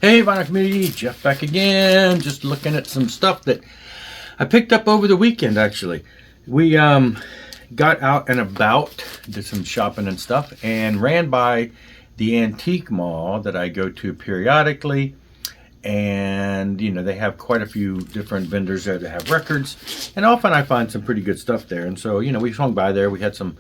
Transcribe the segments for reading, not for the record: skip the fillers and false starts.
Hey, Vinyl community, Jeff back again. Just looking at some stuff that I picked up over the weekend. Actually, we got out and about, did some shopping and stuff, and ran by the antique mall that I go to periodically. And you know, they have quite a few different vendors there that have records, and often I find some pretty good stuff there. And so, you know, we swung by there. We had some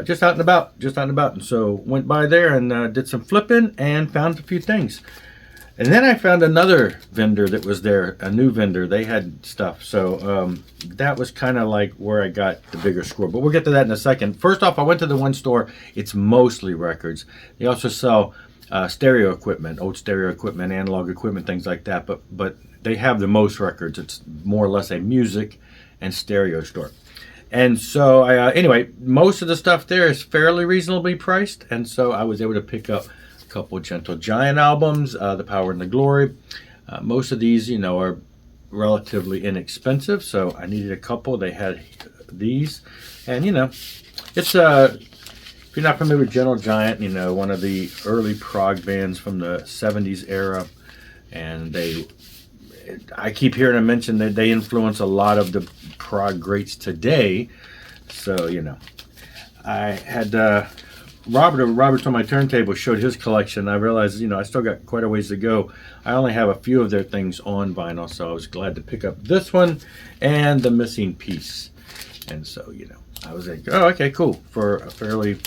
just out and about, and so went by there and did some flipping and found a few things. And then I found another vendor that was there, a new vendor. They had stuff. So that was kind of like where I got the bigger score. But we'll get to that in a second. First off, I went to the one store. It's mostly records. They also sell stereo equipment, old stereo equipment, analog equipment, things like that. But they have the most records. It's more or less a music and stereo store. And so, anyway, most of the stuff there is fairly reasonably priced. And so I was able to pick up couple Gentle Giant albums, The Power and the Glory. Most of these, you know, are relatively inexpensive, so I needed a couple. They had these, and you know, it's if you're not familiar with Gentle Giant, you know, one of the early prog bands from the 70s era, and I keep hearing them mention that they influence a lot of the prog greats today. So, you know, I had Robert's on my turntable showed his collection. I realized, you know, I still got quite a ways to go. I only have a few of their things on vinyl, so I was glad to pick up this one and The Missing Piece. And so, you know, I was like, oh, okay, cool. For a fairly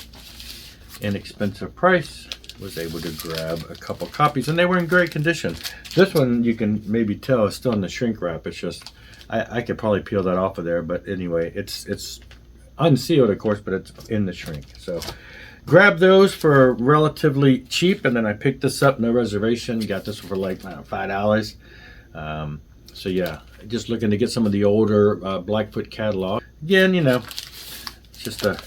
inexpensive price, was able to grab a couple copies, and they were in great condition. This one, you can maybe tell, is still in the shrink wrap. It's just, I could probably peel that off of there, but anyway, it's unsealed, of course, but it's in the shrink. So grabbed those for relatively cheap, and then I picked this up, no reservation. Got this for like $5. So yeah, just looking to get some of the older Blackfoot catalog. Again, you know, it's just a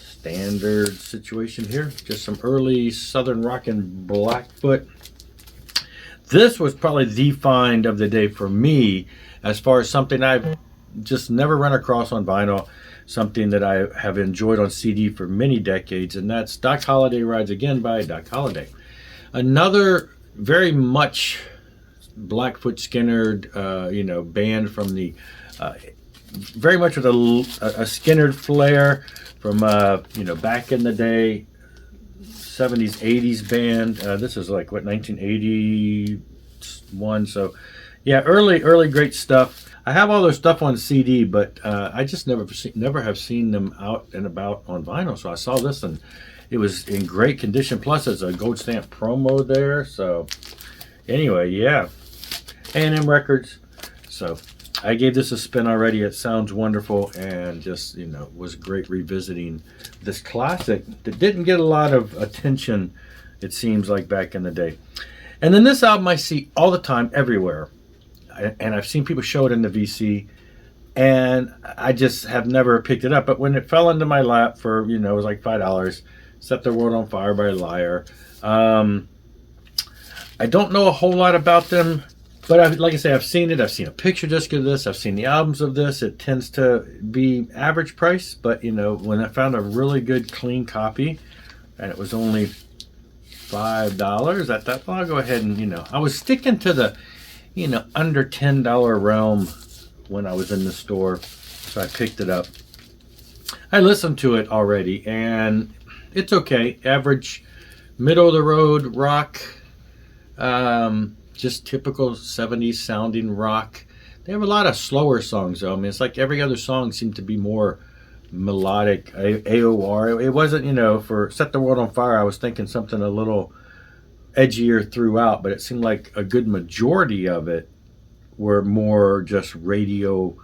standard situation here. Just some early Southern rockin' Blackfoot. This was probably the find of the day for me, as far as something I've just never run across on vinyl. Something that I have enjoyed on CD for many decades, and that's Doc Holliday Rides Again by Doc Holliday. Another very much Blackfoot Skinnered, you know, band from the, very much with a Skinnered flair from, you know, back in the day, 70s, 80s band. This is like, what, 1981, so yeah, early great stuff. I have all their stuff on CD, but I just never have seen them out and about on vinyl. So I saw this, and it was in great condition. Plus, there's a gold stamp promo there. So anyway, yeah, A&M Records. So I gave this a spin already. It sounds wonderful, and just, you know, was great revisiting this classic that didn't get a lot of attention, it seems like, back in the day. And then this album I see all the time, everywhere. And I've seen people show it in the VC, and I just have never picked it up. But when it fell into my lap for, you know, it was like $5, Set the World on Fire by Liar. I don't know a whole lot about them, but like I say, I've seen it. I've seen a picture disc of this. I've seen the albums of this. It tends to be average price, but, you know, when I found a really good, clean copy, and it was only $5, I thought, well, I'll go ahead and, you know, I was sticking to the, you know, under $10 realm when I was in the store, so I picked it up. I listened to it already, and it's okay. Average, middle of the road rock, just typical 70s sounding rock. They have a lot of slower songs, though. I mean, it's like every other song seemed to be more melodic, AOR. It wasn't, you know, for Set the World on Fire, I was thinking something a little edgier throughout, but it seemed like a good majority of it were more just radio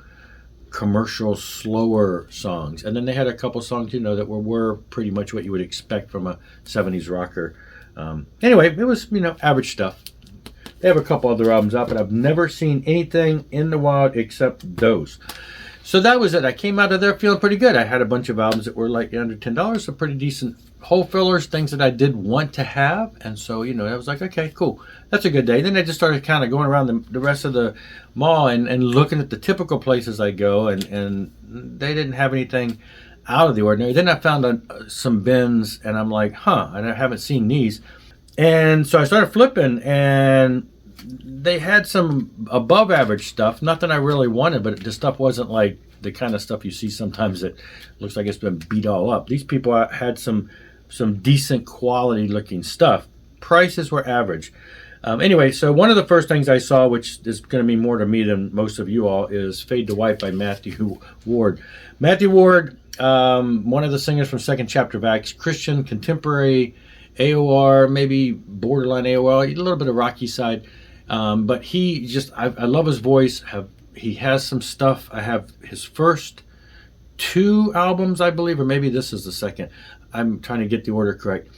commercial slower songs. And then they had a couple songs, you know, that were pretty much what you would expect from a 70s rocker. Anyway, it was, you know, average stuff. They have a couple other albums out, but I've never seen anything in the wild except those. So that was it. I came out of there feeling pretty good. I had a bunch of albums that were like under $10, so pretty decent hole fillers, things that I did want to have. And so, you know, I was like, okay, cool. That's a good day. Then I just started kind of going around the rest of the mall and looking at the typical places I go, and they didn't have anything out of the ordinary. Then I found some bins, and I'm like, huh, and I haven't seen these. And so I started flipping, and they had some above average stuff. Nothing I really wanted, but the stuff wasn't like the kind of stuff you see sometimes that looks like it's been beat all up. These people had some decent quality looking stuff. Prices were average. Anyway, so one of the first things I saw, which is going to mean more to me than most of you all, is Fade to White by Matthew Ward. Matthew Ward, one of the singers from Second Chapter of Acts, Christian, contemporary, AOR, maybe borderline AOR, a little bit of rocky side. But he just, I love his voice. He has some stuff. I have his first 2 albums, I believe, or maybe this is the second. I'm trying to get the order correct.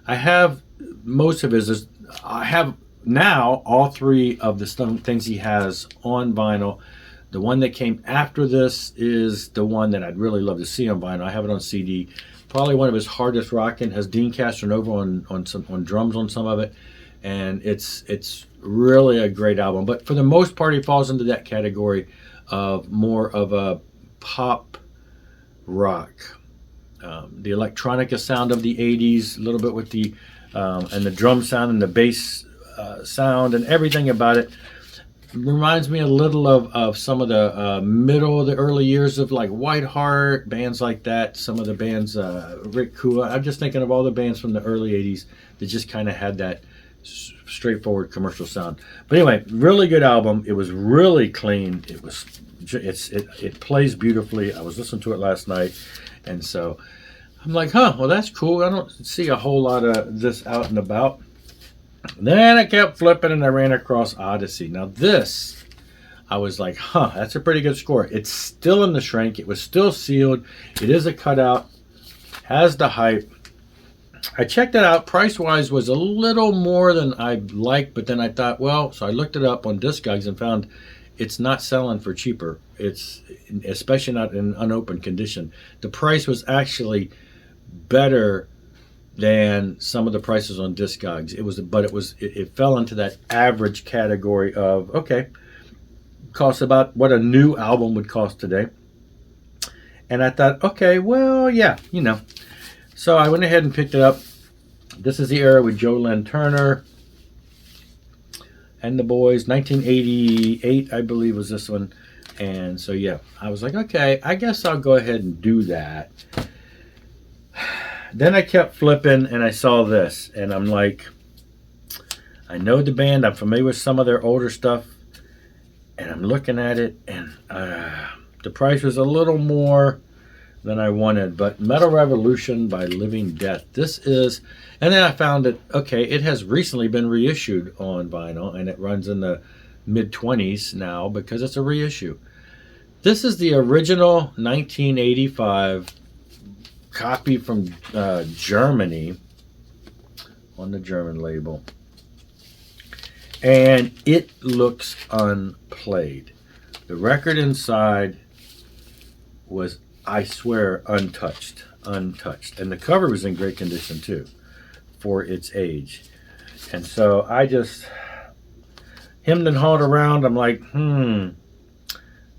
I have most of his. I have now all 3 of the things he has on vinyl. The one that came after this is the one that I'd really love to see on vinyl. I have it on CD. Probably one of his hardest rocking. Has Dean Castronova on drums on some of it, and it's really a great album. But for the most part, he falls into that category of more of a pop rock. The electronica sound of the 80s, a little bit with the and the drum sound and the bass sound and everything about it reminds me a little of some of the middle of the early years of like Whiteheart, bands like that. Some of the bands, Rick Kua. I'm just thinking of all the bands from the early 80s that just kind of had that straightforward commercial sound. But anyway, really good album. It was really clean. It plays beautifully. I was listening to it last night, and so I'm like, well, that's cool. I don't see a whole lot of this out and about. Then I kept flipping, and I ran across Odyssey. Now this, I was like, that's a pretty good score. It's still in the shrink. It was still sealed. It is a cutout. Has the hype. I checked it out. Price-wise was a little more than I'd like, but then I thought, well, so I looked it up on Discogs and found it's not selling for cheaper. It's especially not in unopened condition. The price was actually better than some of the prices on Discogs. It fell into that average category of, okay, costs about what a new album would cost today. And I thought, okay, well, yeah, So I went ahead and picked it up. This is the era with Joe Lynn Turner and the boys. 1988, I believe, was this one. And so, yeah, I was like, okay, I guess I'll go ahead and do that. Then I kept flipping, and I saw this. And I'm like, I know the band. I'm familiar with some of their older stuff. And I'm looking at it, and the price was a little more than I wanted, but Metal Revolution by Living Death. This is, and then I found it, okay, it has recently been reissued on vinyl, and it runs in the mid-20s now because it's a reissue. This is the original 1985 copy from Germany on the German label, and it looks unplayed. The record inside was, I swear, untouched, and the cover was in great condition too for its age. And so I just hemmed and hawed around. I'm like,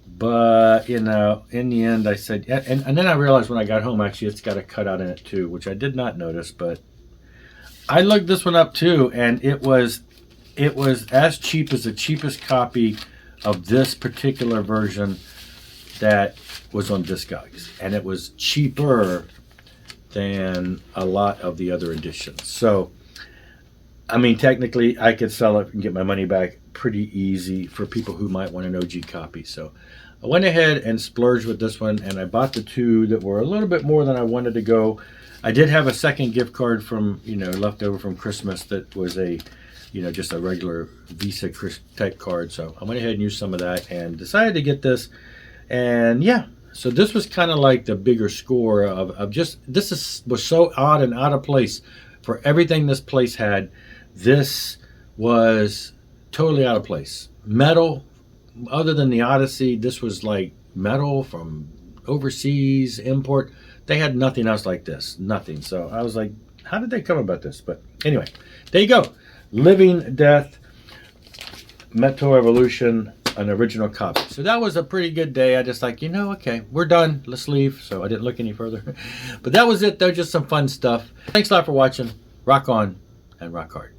but in the end I said, and then I realized when I got home, actually it's got a cutout in it too, which I did not notice, but I looked this one up too, and it was as cheap as the cheapest copy of this particular version that was on Discogs, and it was cheaper than a lot of the other editions. So, I mean, technically, I could sell it and get my money back pretty easy for people who might want an OG copy. So, I went ahead and splurged with this one, and I bought the 2 that were a little bit more than I wanted to go. I did have a second gift card from, left over from Christmas that was a, just a regular Visa type card. So, I went ahead and used some of that and decided to get this. And yeah, so this was kind of like the bigger score of just, was so odd and out of place for everything this place had. This was totally out of place. Metal, other than the Odyssey, this was like metal from overseas, import. They had nothing else like this, nothing. So I was like, how did they come about this? But anyway, there you go. Living Death, Metal Revolution, an original copy. So that was a pretty good day. I just like, okay, we're done. Let's leave. So I didn't look any further. But that was it, though. Just some fun stuff. Thanks a lot for watching. Rock on and rock hard.